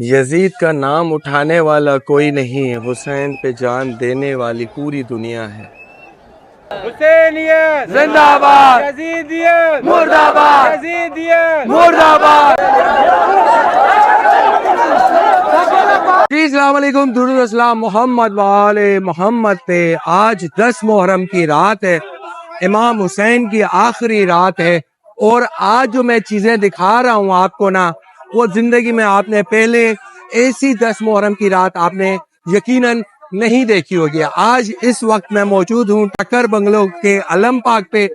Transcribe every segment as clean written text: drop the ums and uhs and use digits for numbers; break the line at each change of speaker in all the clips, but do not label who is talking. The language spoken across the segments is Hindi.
यजीद का नाम उठाने वाला कोई नहीं, हुसैन पे जान देने वाली पूरी दुनिया है।
हुसैनियत
जिंदाबाद,
यजीदियत
मुर्दाबाद,
यजीदियत
मुर्दाबाद। अस्सलाम वालेकुम, दुरूद अस्सलाम मोहम्मद वाले मोहम्मद पे। आज 10 मुहर्रम की रात है, इमाम हुसैन की आखिरी रात है। और आज जो मैं चीजें दिखा रहा हूँ आपको ना, वो जिंदगी में आपने पहले ऐसी 10 मुहर्रम की रात आपने यकीनन नहीं देखी होगी। आज इस वक्त मैं मौजूद हूँ टक्कर बंगलो के अलम पाक पे,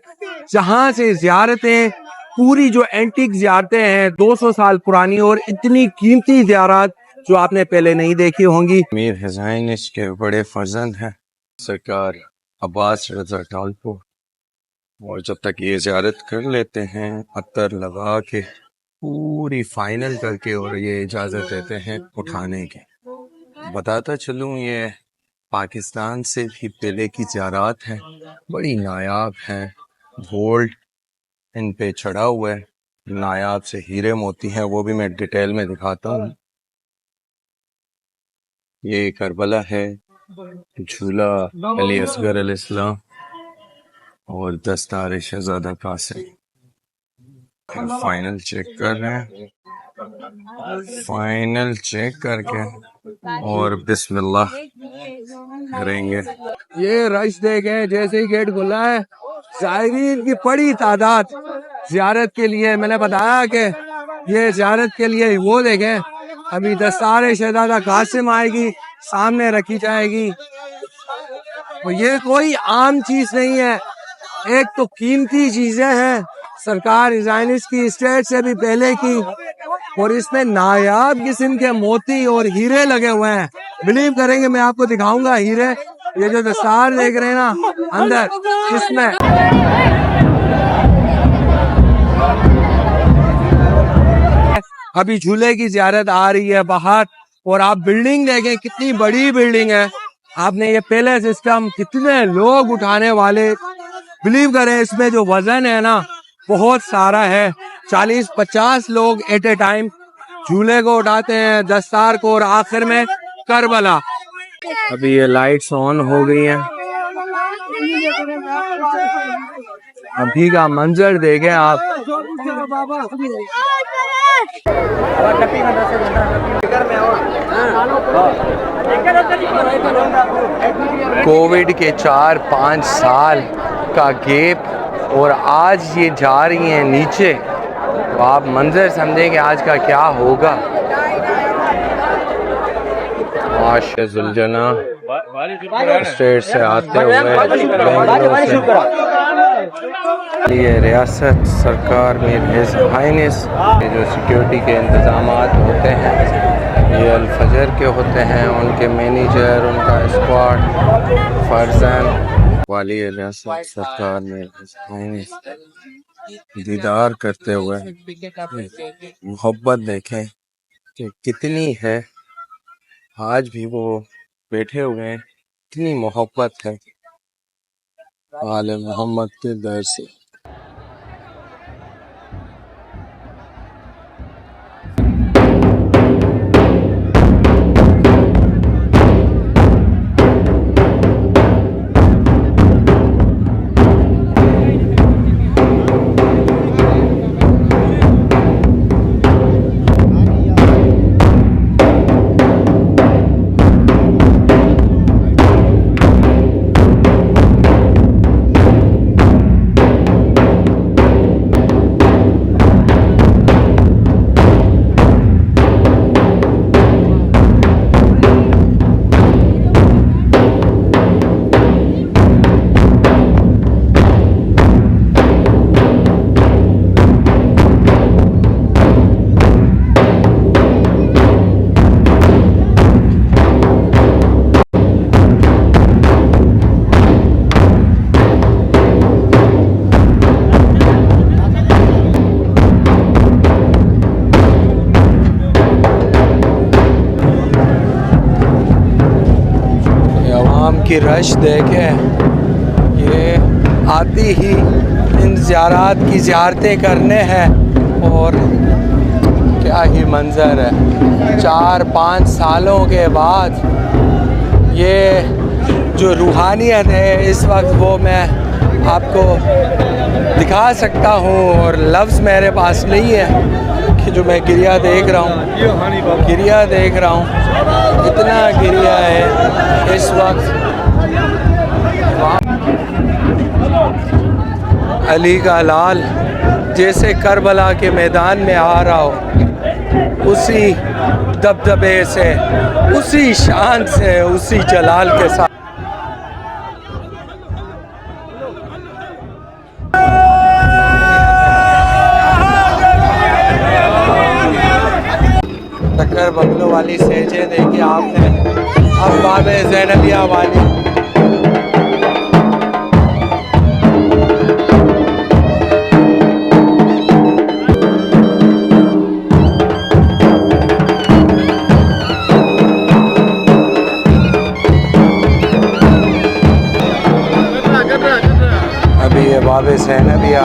जहाँ से ज़ियारतें, पूरी जो एंटीक ज़ियारतें हैं 200 साल पुरानी और इतनी कीमती ज़ियारत जो आपने पहले नहीं देखी होंगी। अमीर हुसैन इसके बड़े फर्जंद हैं सरकार अब्बास रज़ा टालपुर, और जब तक ये ज़ियारत कर लेते हैं अत्तर लगा के पूरी फाइनल करके और ये इजाज़त देते हैं उठाने की। बताता चलूँ, ये पाकिस्तान से भी पहले की ज़ियारत है, बड़ी नायाब हैं। गोल्ड इन पे चढ़ा हुआ है, नायाब से हीरे मोती हैं, वो भी मैं डिटेल में दिखाता हूँ। ये करबला है, झूला अली असगर अलैहिस्सलाम और दस्तार शहजादा कासिम। फाइनल चेक कर रहे हैं, फाइनल चेक करके और बिस्मिल्लाह करेंगे। ये रश देखें, जैसे ही गेट खुला है ज़ायरीन की बड़ी तादाद ज़ियारत के लिए। मैंने बताया कि ये ज़ियारत के लिए, वो देखें अभी दस्तार शहजादा कासिम आएगी, सामने रखी जाएगी। तो ये कोई आम चीज नहीं है, एक तो कीमती चीजें हैं सरकार इज़ाइनिस की स्टेट से भी पहले की, और इसमें नायाब किस्म के मोती और हीरे लगे हुए हैं। बिलीव करेंगे, मैं आपको दिखाऊंगा हीरे। ये जो दस्तार देख रहे हैं ना अंदर, इसमें अभी झूले की ज़ियारत आ रही है बाहर, और आप बिल्डिंग देखें कितनी बड़ी बिल्डिंग है। आपने ये पहले सिस्टम, कितने लोग उठाने वाले, बिलीव करें इसमें जो वजन है ना बहुत सारा है। 40-50 लोग एट ए टाइम झूले को उठाते हैं, दस्तार को, और आखिर में करबला। अभी ये लाइट्स ऑन हो गई हैं, अभी का मंजर देखें आप। कोविड के 4-5 साल का गैप, और आज ये जा रही हैं नीचे, तो आप मंजर समझें कि आज का क्या होगा। आशिया जुलजना स्टेट से आते हुए ये रियासत सरकार में हिज हाइनेस के जो सिक्योरिटी के इंतजाम होते हैं, ये अल-फजर के होते हैं, उनके मैनेजर, उनका स्क्वाड, फर्जन वाली रियासत सरकार में हिज हाइनेस दीदार करते हुए मोहब्बत देखें कि कितनी है। आज भी वो बैठे हुए हैं, इतनी मोहब्बत है आले मोहम्मद के दर से। की रश देखें, ये आती ही इन ज़ियारत की ज़ियारतें करने हैं, और क्या ही मंज़र है। 4-5 सालों के बाद ये जो रूहानियत है इस वक्त वो मैं आपको दिखा सकता हूँ, और लफ्ज़ मेरे पास नहीं है कि जो मैं गिरिया देख रहा हूँ, गिरिया देख रहा हूँ, इतना गिरिया है इस वक्त। अली का लाल जैसे करबला के मैदान में आ रहा हो, उसी दबदबे से, उसी शान से, उसी जलाल के साथ। टक्कर बंगलों वाली सेजें देखी आपने, अब बाबे ज़ैनबिया वाली। अभी ये बाबे ज़ैनबिया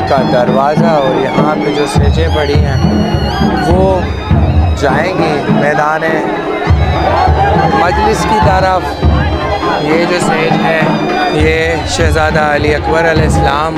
का दरवाज़ा और यहाँ पे जो सेजें पड़ी हैं वो जाएंगी मैदान मजलिस की तरफ। ये जो सेज है ये शहज़ादा अली अकबर अलैहिस्सलाम।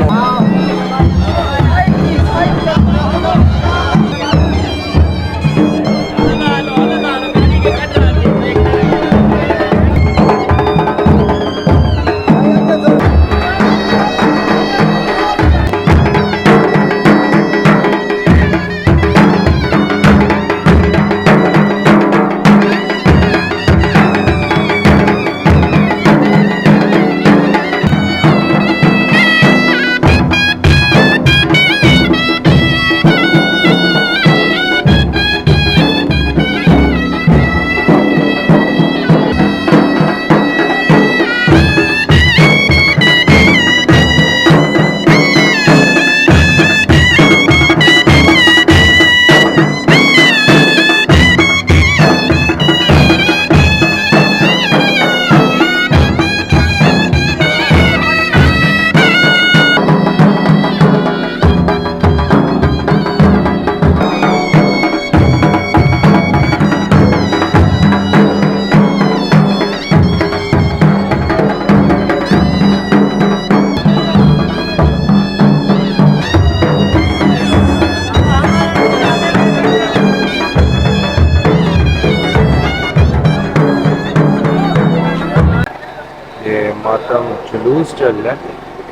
मातम जुलूस चल रहा है,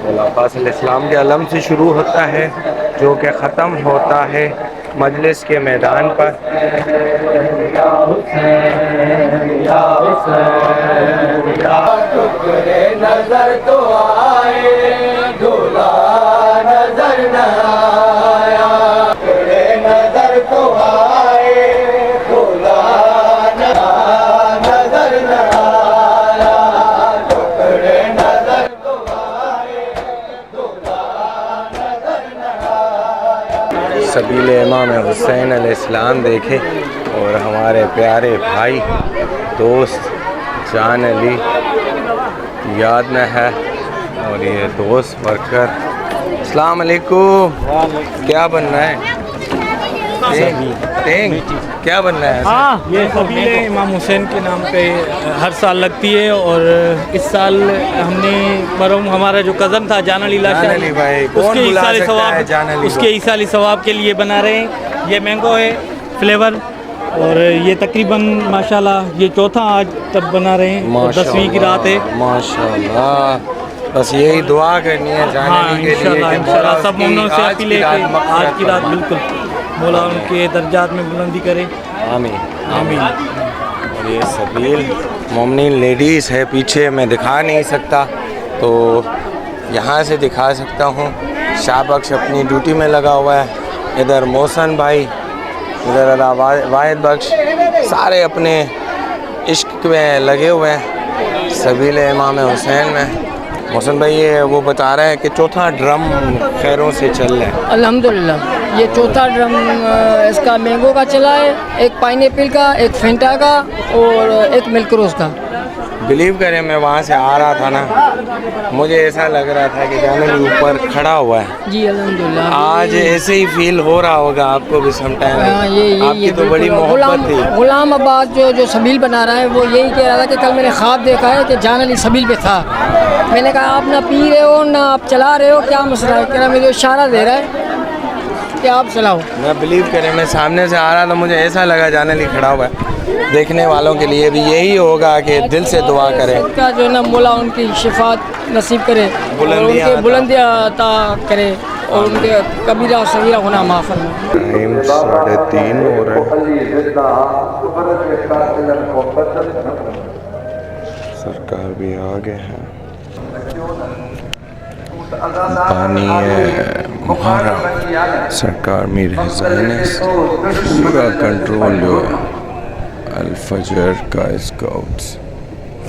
मौला फासिल इस्लाम के अलम से शुरू होता है जो कि ख़त्म होता है मजलिस के मैदान पर। नजर तो आए दूल्हा नजर न आया, नजर तो आए दूल्हा नजर न आया, नजर तो आए दूल्हा नजर न आया। सबील इमाम हुसैन अलैहिस्सलाम देखे और हमारे प्यारे भाई दोस्त जान अली याद में है, और ये दोस्त वर्कर। अस्सलाम वालेकुम, क्या बनना है? क्या बनना है?
हाँ, ये सबील इमाम हुसैन के नाम पे हर साल लगती है, और इस साल हमने मरहूम हमारा जो कज़न था जान अली
भाई,
उसके ईसाली सवाब के लिए बना रहे हैं। ये मैंगो है फ्लेवर, और ये तकरीबन माशाल्लाह ये चौथा आज तब बना रहे हैं, और 10वीं की रात है
माशाल्लाह। बस यही दुआ करनी है जाने के लिए,
इंशाल्लाह सब मोमिनों से अपील है कि आज की रात बिल्कुल मौला उनके दर्जात में बुलंदी करे,
आमीन
आमीन।
और ये सबील मोमिन लेडीज़ है पीछे, मैं दिखा नहीं सकता तो यहाँ से दिखा सकता हूँ। शाहबख्श अपनी ड्यूटी में लगा हुआ है, इधर मोहसन भाई, इधर वाहिद बख्श, सारे अपने इश्क में लगे हुए हैं सबील इमाम हुसैन में। मोहसन भाई ये वो बता रहे हैं कि चौथा ड्रम खैरों से चल रहा है।
अल्हम्दुलिल्लाह ये चौथा ड्रम इसका मैंगो का चला है, एक पाइनएप्पल का, एक फेंटा का और एक मिल्क रोज़ का।
बिलीव करें, मैं वहाँ से आ रहा था ना, मुझे ऐसा लग रहा था कि जाने के ऊपर खड़ा हुआ है।
जी अल्हम्दुलिल्लाह।
आज ऐसे ही फील हो रहा होगा आपको भी समटाइम।
हाँ, ये
आपकी तो बड़ी मोहब्बत थी।
गुलाम अब्बास जो सबील बना रहा है वो यही कह रहा था कि कल मैंने ख्वाब देखा है कि जान अली सबील पे था। मैंने कहा आप ना पी रहे हो ना आप चला रहे हो, क्या मसला है? कह रहा मुझे इशारा दे रहा है कि आप चलाओ।
मैं बिलीव करें, मैं सामने से आ रहा था, मुझे ऐसा लगा जान अली खड़ा हुआ है। देखने वालों के लिए भी यही होगा कि दिल से दुआ करें,
का जो है ना मौला उनकी शिफात नसीब करे, उनके बुलंदियाँ अता करे और उनके कबीरा सगीरा गुनाह माफ़ फरमाए।
टाइम 3:30 हो रहा है। सरकार भी आ गए हैं। पानी मुहर्रम सरकार मीर हुसैन पूरा कंट्रोल जो है अल-फजर का स्काउट्स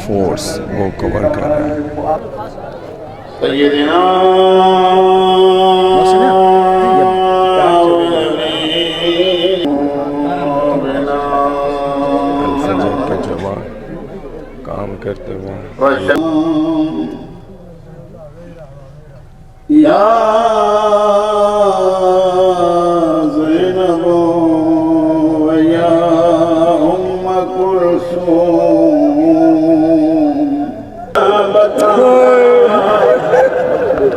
फोर्स वो कवर कर रहा है। अल-फजर का जवान काम करते हुए
या ज़ैनब व या उम्म कुलसूम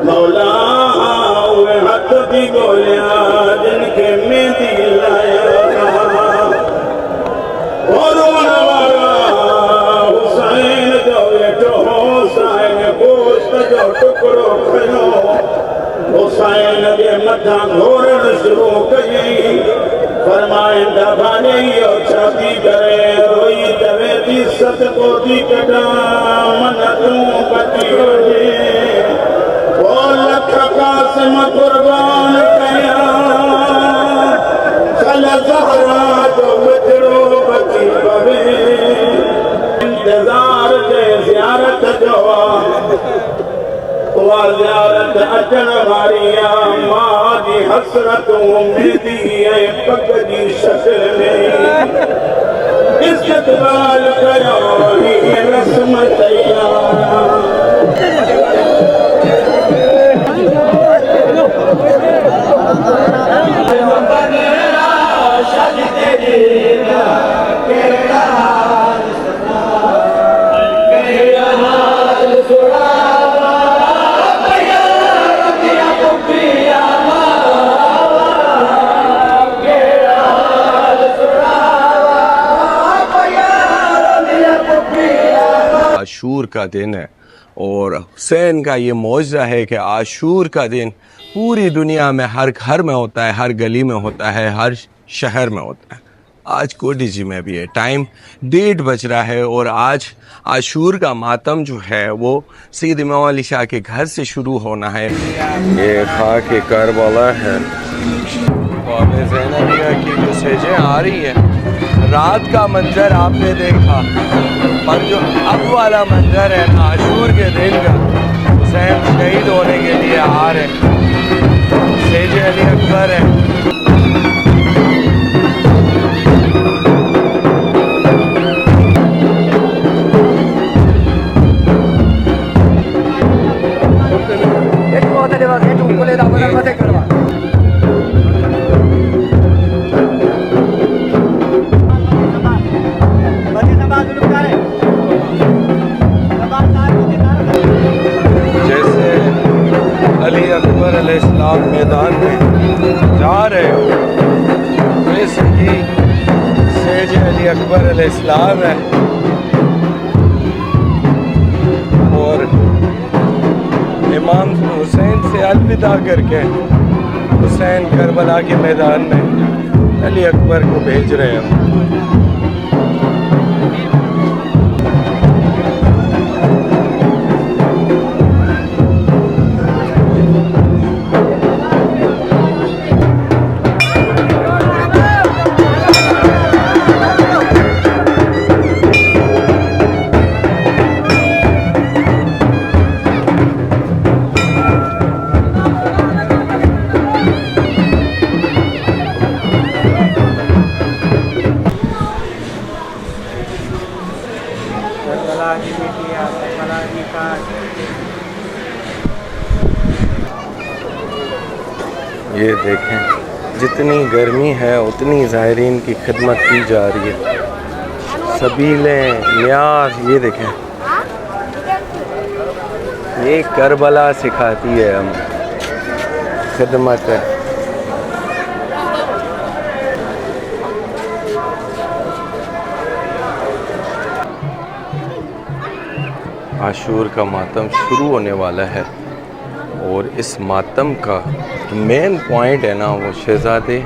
मौला वे हथ दी गोलियां जिनके मेहंदी लाया और हुसैन जो वेठो हुसैन गोश्त जो टुकड़ो खयो हुसैन जे मथां घोरण शुरू कयई। फरमाइंदा भाॼी छाती करे रोई चवे थी सत कोती कढा मन तूं बची वञे ओ लख क़ासिम कुर्बान कया चल ज़हरा जो मिठड़ो बची पवे। इंतज़ार जे ज़ियारत जो ज़ियारत अचण वारी मां जी हसरत उम्मीदी ऐं पग जी शक्ल में इस्तक़बाल कयो हीअ रस्म तैयार।
आशूर का दिन है और हुसैन का ये मौजज़ा है कि आशूर का दिन पूरी दुनिया में हर घर में होता है, हर गली में होता है, हर शहर में होता है। आज कोटिजी में भी है। टाइम 1:30 बज रहा है और आज आशूर का मातम जो है वो सैयद इमाम अली शाह के घर से शुरू होना है। ये खाके करबला है, ख्वाब ज़ैनबिया की जो सेजें आ रही है। रात का मंजर आपने देखा और जो अब वाला मंजर है ना आशूर के दिन का, हुसैन शहीद होने के लिए आ रहे, सेजे अली अकबर है। जैसे अली अकबर अलैहिस्सलाम मैदान में जा रहे हो, वैसे ही सेज अली अकबर अलैहिस्सलाम है और इमाम हुसैन से अलविदा करके हुसैन करबला के मैदान में अली अकबर को भेज रहे हो।
ये देखें, जितनी गर्मी है उतनी ज़ायरीन की खिदमत की जा रही है। सबीलें, न्याज, ये देखें, ये करबला सिखाती है हम खिदमत है। आशूर का मातम शुरू होने वाला है और इस मातम का मेन पॉइंट है ना, वो शहज़ादे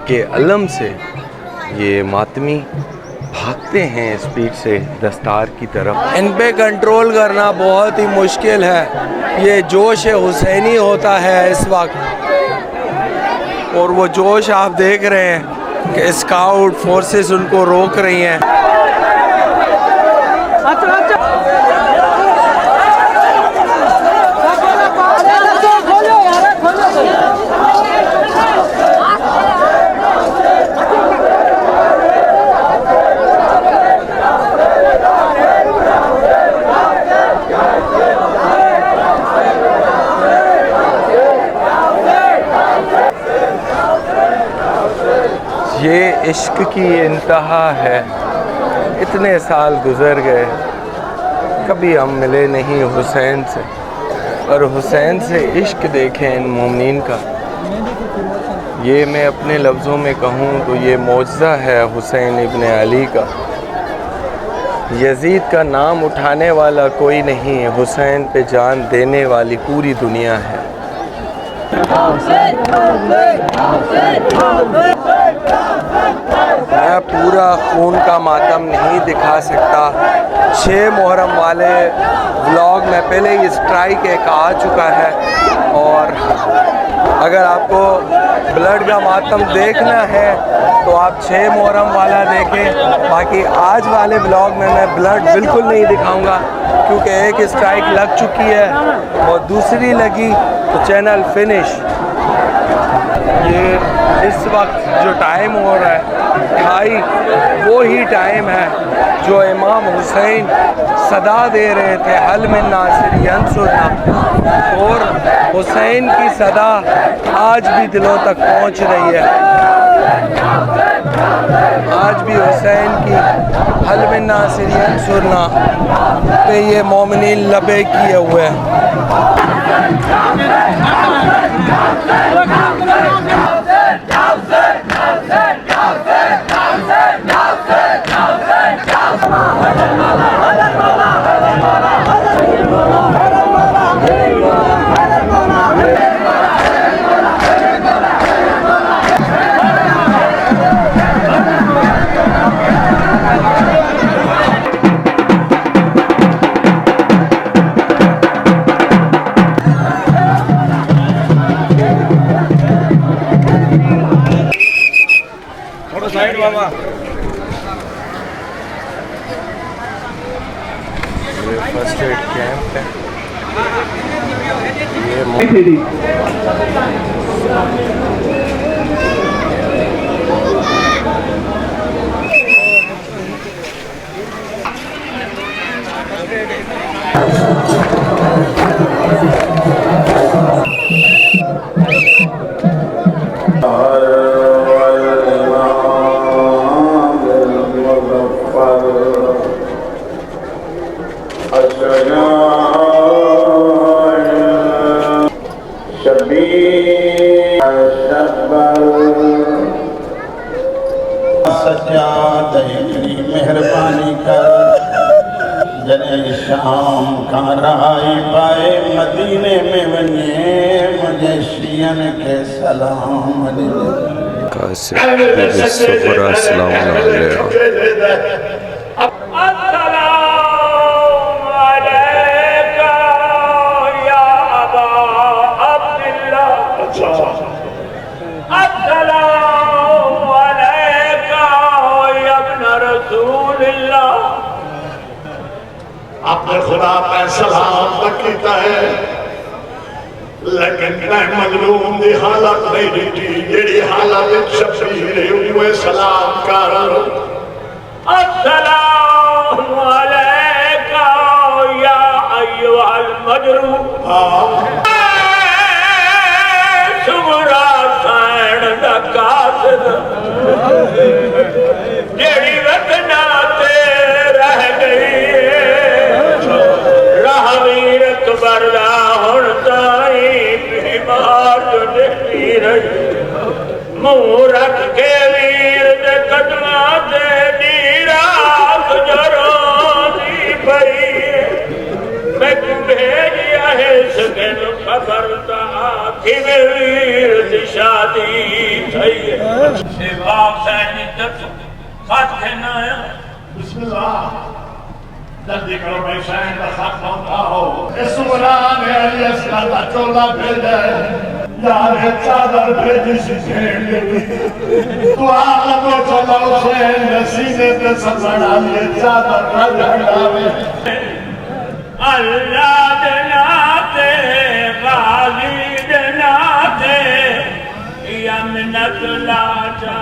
के अलम से ये मातमी भागते हैं स्पीड से दस्तार की तरफ। इन पे कंट्रोल करना बहुत ही मुश्किल है। ये जोश हुसैनी होता है इस वक्त, और वो जोश आप देख रहे हैं कि स्काउट फोर्सेस उनको रोक रही हैं। ये इश्क की इंतहा है। इतने साल गुज़र गए, कभी हम मिले नहीं हुसैन से, और हुसैन से इश्क देखें इन मोमिनीन का। ये मैं अपने लफ्ज़ों में कहूँ तो ये मौजज़ा है हुसैन इब्न अली का। यजीद का नाम उठाने वाला कोई नहीं, हुसैन पे जान देने वाली पूरी दुनिया है। मैं पूरा खून का मातम नहीं दिखा सकता। 6 मुहर्रम वाले व्लॉग में पहले ही स्ट्राइक एक आ चुका है, और अगर आपको ब्लड का मातम देखना है तो आप 6 मुहर्रम वाला देखें। बाकी आज वाले व्लॉग में मैं ब्लड बिल्कुल नहीं दिखाऊंगा, क्योंकि एक स्ट्राइक लग चुकी है और दूसरी लगी तो चैनल फिनिश। ये इस वक्त जो टाइम हो रहा है ढाई, वो ही टाइम है जो इमाम हुसैन सदा दे रहे थे, हल मिन नासिर यंसुरना, और हुसैन की सदा आज भी दिलों तक पहुंच रही है। आज भी हुसैन की हल मिन नासिर यंसुरना पे ये मोमिनीन लबे किए हुए हैं। फर्स्ट एड कैंप है ये।
मेहरबानी कर जने शाम का रहाई पाए मदीने में वने मुझे शियन के सलाम
अपने खुदा पे सलाम किया है, लेकिन मैं मजलूम की हालत नहीं देखी जी हालत शबीर हुए सलाम कर। अस्सलाम अलैका या अय्युहन
मजरू सुमरा सैन दा कासिद जेड़ी वतना ते रह गई राहवीर अकबर दा हुण ताई बीमार जो देखी रही मुंह रख के वीर दे कदमा ते नीरा गुजरोंदी पई मैं भेजिया है सगन खबर ता कि वीर दी शादी थई है सेवा सैनिक खत ना
बिस्मिल्लाह जल्दी करो भाई शायद का साथ पहुंचा हो इस उमरान है अली असगर का चोला भेज दे यार है चादर भेजी सी छेड़ तू आलमो चलो से नसीने पे सजना ये चादर का झंडावे
अल्लाह दनाते गाली दनाते यमनत लाजा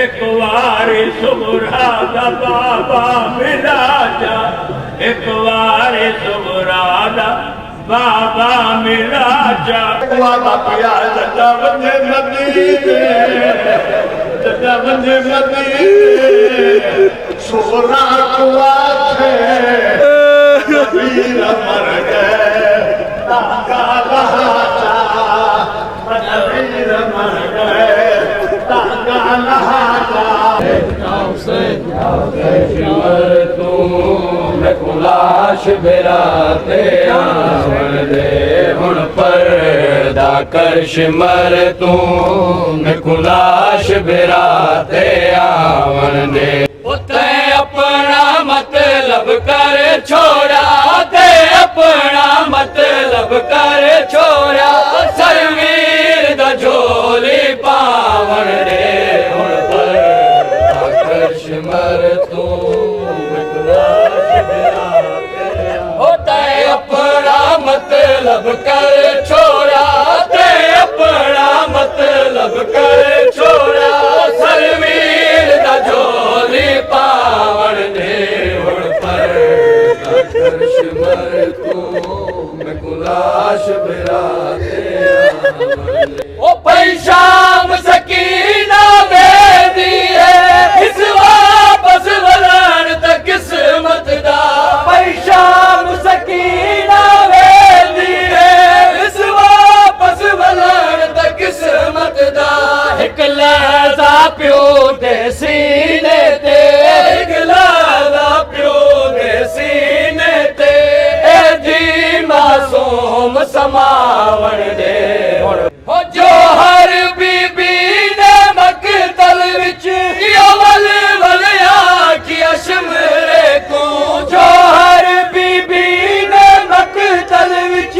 एक वारी सुमरा दा बाबा मिला जा एक वारी सुमरा दा बाबा मिला जा
वाला पिया जटा बंदे नदी सुमरा कुआ थे वीर मर गए ताका लहाचा वीर मर गए ताका लहाचा
लाश बिराते आवन दे हुण पर्दा कर शिमर तू लाश बिराते आवन दे उते अपना मतलब कर छोड़ा ते अपना मतलब कर छोड़ा सरवीर दा झोली पावन दे हुण पर्दा कर शिमर तू अपना मतलब कर छोड़ा ते अपना मतलब कर छोड़ा सरवीर दा झोली पावन दे हुण पर शिमर तू लाश बिराते ओ पैशाम सकीना बेदी है इस वापस वलन त किस्मत दा पैशाम सकीना बेदी है इस वापस वलन त किस्मत दा एक लहजा प्यो दे सीने ते एक लहजा प्यो दे सीने ते ए जी मासूम समावन दे हो जो हर बीबी ने मकतल विच वल वल आखिया शिमरे को जो हर बीबी ने मकतल विच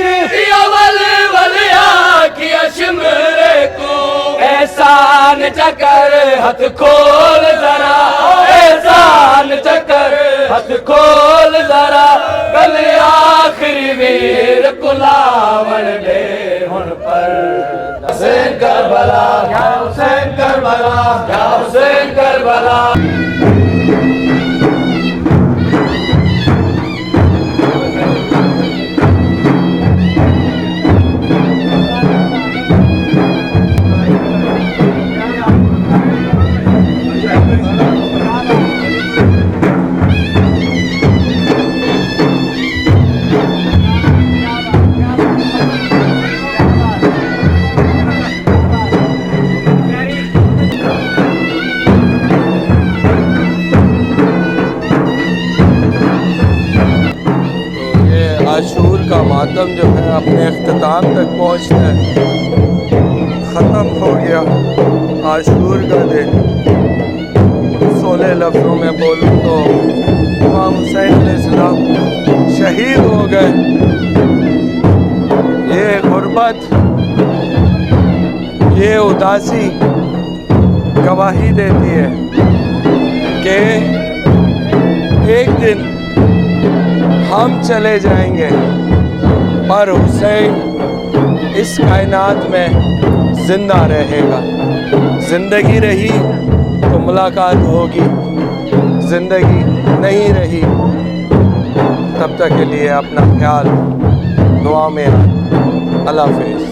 वल वल आखिया शिमरे को एहसान चकर हथ खोल जरा एहसान चकर हथ खोल जरा गल आखिरी वीर कुलावन दे हुण पर हुसैन करबला क्या हुसैन करबला क्या हुसैन करबला
आशूर का मातम जो है अपने अख्ताम तक पहुँचता है, ख़त्म हो गया आशूर का दिन। 16 लफ्ज़ों में बोलूँ तो इमाम हुसैन अलैहिस्सलाम शहीद हो गए। ये गुर्बत, ये उदासी गवाही देती है कि एक दिन हम चले जाएंगे, पर हुसैन इस कायनात में ज़िंदा रहेगा। ज़िंदगी रही तो मुलाकात होगी, ज़िंदगी नहीं रही तब तक के लिए अपना ख्याल दुआ में याद। अल्लाह हाफिज़।